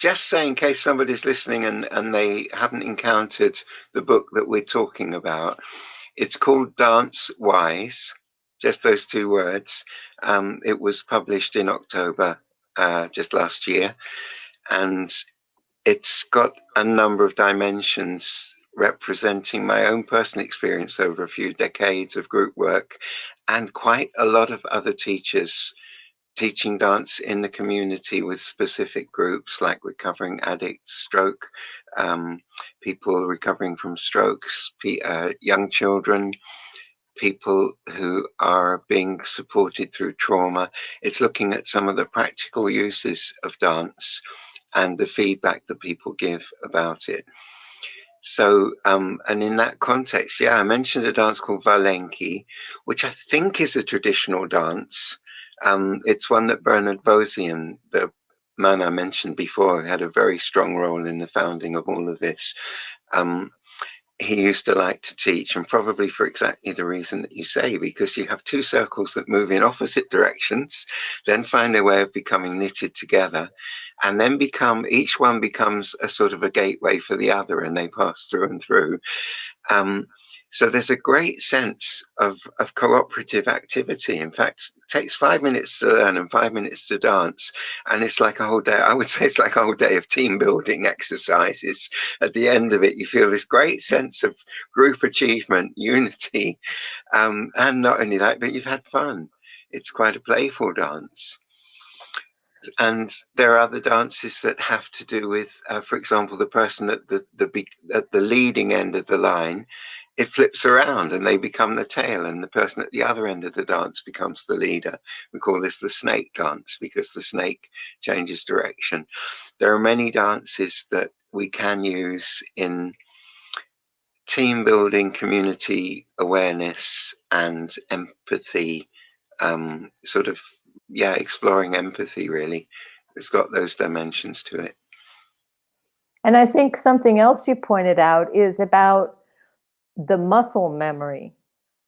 just say, in case somebody's listening and they haven't encountered the book that we're talking about, it's called Dance Wise, just those two words. It was published in October just last year, and it's got a number of dimensions representing my own personal experience over a few decades of group work and quite a lot of other teachers teaching dance in the community with specific groups like recovering addicts, stroke, people recovering from strokes, young children, people who are being supported through trauma. It's looking at some of the practical uses of dance and the feedback that people give about it. So, and in that context, yeah, I mentioned a dance called Valenki, which I think is a traditional dance. It's one that Bernard Bosian, the man I mentioned before, had a very strong role in the founding of all of this. He used to like to teach, and probably for exactly the reason that you say, because you have two circles that move in opposite directions, then find their way of becoming knitted together, and then each one becomes a sort of a gateway for the other, and they pass through and through. So there's a great sense of cooperative activity. In fact, it takes 5 minutes to learn and 5 minutes to dance. And it's like a whole day. I would say it's like a whole day of team building exercises. At the end of it, you feel this great sense of group achievement, unity. And not only that, but you've had fun. It's quite a playful dance. And there are other dances that have to do with, for example, the person at the leading end of the line, it flips around and they become the tail, and the person at the other end of the dance becomes the leader. We call this the snake dance because the snake changes direction. There are many dances that we can use in team building, community awareness, and empathy, exploring empathy, really. It's got those dimensions to it. And I think something else you pointed out is about the muscle memory,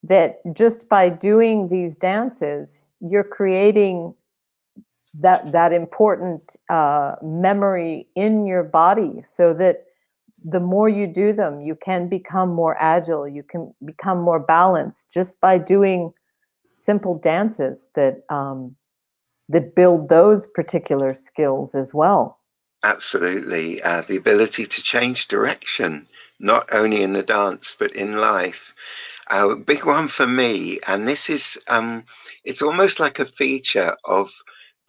that just by doing these dances, you're creating that important memory in your body, so that the more you do them, you can become more agile, you can become more balanced just by doing simple dances that build those particular skills as well. Absolutely. The ability to change direction, not only in the dance, but in life. A big one for me, and this is, it's almost like a feature of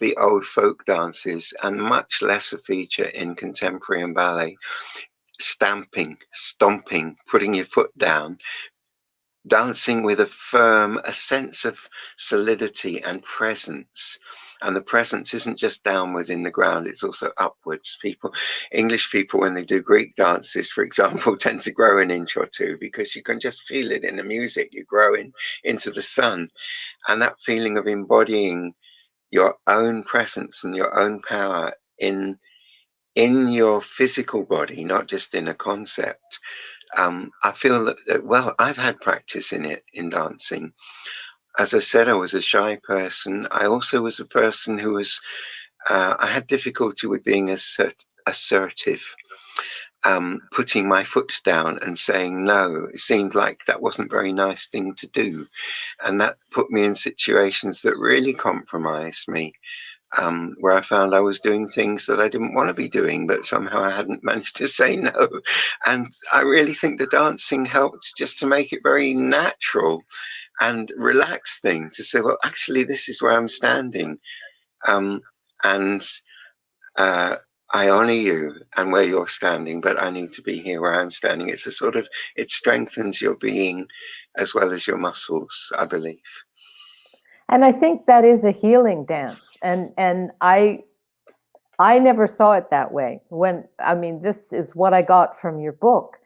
the old folk dances and much less a feature in contemporary and ballet. Stamping, stomping, putting your foot down, dancing with a sense of solidity and presence. And the presence isn't just downward in the ground, it's also upwards. English people, when they do Greek dances, for example, tend to grow an inch or two because you can just feel it in the music. You grow into the sun. And that feeling of embodying your own presence and your own power in your physical body, not just in a concept. I feel that, well, I've had practice in it, in dancing. As I said, I was a shy person. I also was a person who was, I had difficulty with being assertive, putting my foot down and saying no. It seemed like that wasn't a very nice thing to do. And that put me in situations that really compromised me. Where I found I was doing things that I didn't want to be doing, but somehow I hadn't managed to say no. And I really think the dancing helped just to make it very natural and relaxed thing to say, well, actually, this is where I'm standing. And I honor you and where you're standing, but I need to be here where I'm standing. It's it strengthens your being as well as your muscles, I believe. And I think that is a healing dance. And I never saw it that way. This is what I got from your book.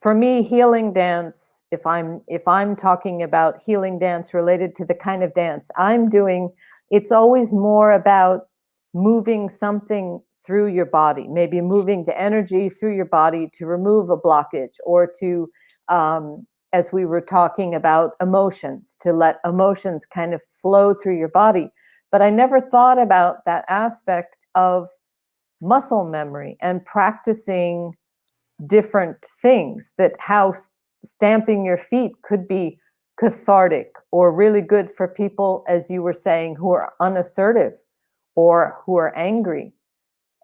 For me, healing dance, if I'm talking about healing dance related to the kind of dance I'm doing, it's always more about moving something through your body, maybe moving the energy through your body to remove a blockage, or to, as we were talking about emotions, to let emotions kind of flow through your body. But I never thought about that aspect of muscle memory and practicing different things, that how stamping your feet could be cathartic or really good for people, as you were saying, who are unassertive or who are angry.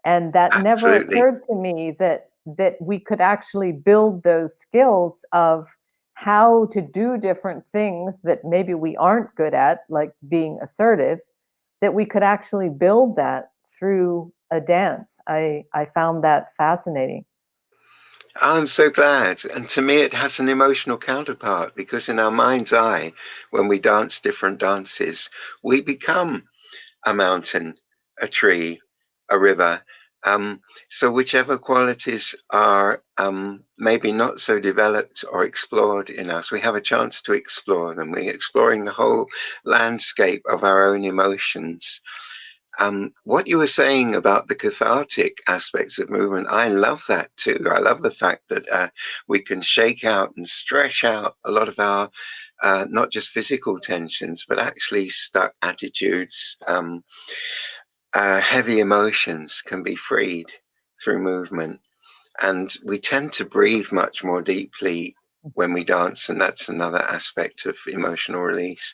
And that never Absolutely. occurred to me that we could actually build those skills of how to do different things that maybe we aren't good at, like being assertive, that we could actually build that through a dance. I found that fascinating. I'm so glad. And to me, it has an emotional counterpart because in our mind's eye, when we dance different dances, we become a mountain, a tree, a river. So whichever qualities are maybe not so developed or explored in us, we have a chance to explore them. We're exploring the whole landscape of our own emotions. What you were saying about the cathartic aspects of movement, I love that too. I love the fact that we can shake out and stretch out a lot of our not just physical tensions, but actually stuck attitudes. Heavy emotions can be freed through movement. And we tend to breathe much more deeply when we dance, and that's another aspect of emotional release.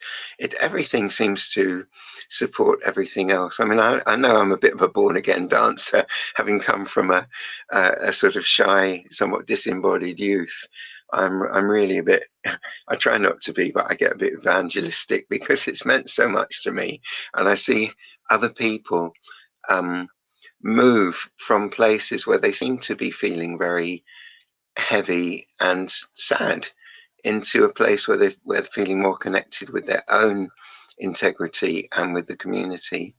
Everything seems to support everything else. I mean, I know I'm a bit of a born again dancer, having come from a sort of shy, somewhat disembodied youth. I'm really a bit. I try not to be, but I get a bit evangelistic because it's meant so much to me, and I see other people. Um, Move from places where they seem to be feeling very heavy and sad into a place where they're feeling more connected with their own integrity and with the community.